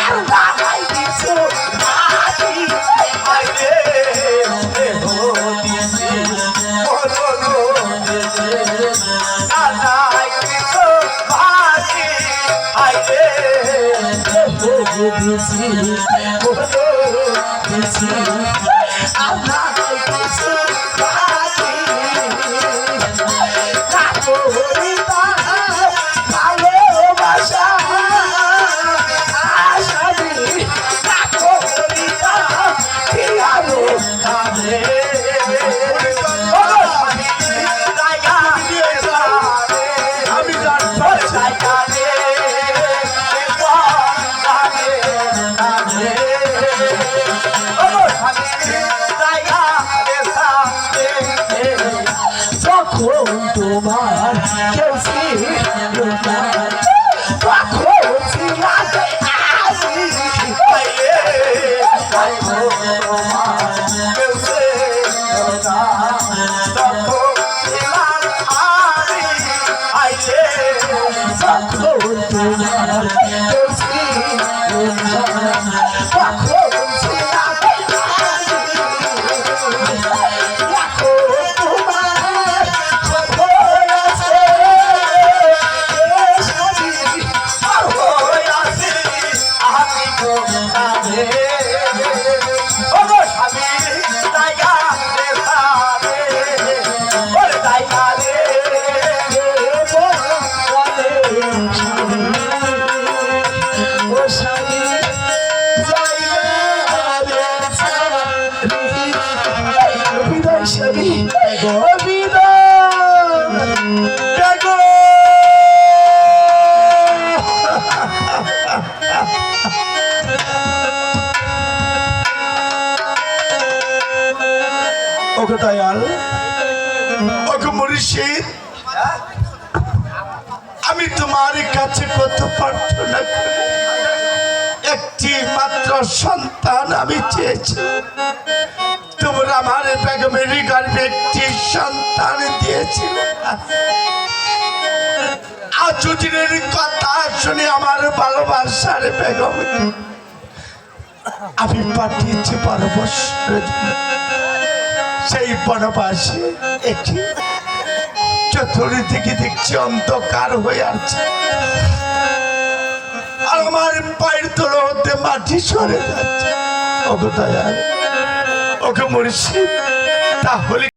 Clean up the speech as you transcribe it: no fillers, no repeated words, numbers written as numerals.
আর বাবাই কিছু তোমার কেউ আমি তোমার কাছে কত প্রার্থনা করি, একটি মাত্র সন্তান আমি চেয়েছি, তোমরা আমার বেগমের গর্ভে একটি সন্তান দিয়েছিলে। আজ দিনের কথা শুনে আমার ভালোবাসার বেগম আমি পাঠিয়েছি বনবাসের জন্য। সেই বনবাসে একটি চতুর্দিকে দেখছি অন্ধকার হয়ে আছে, আর আমার পায়ের তলা হতে মাটি সরে যাচ্ছে। ওকে দয়াল, ওকে মুর্শিদ, তাহলে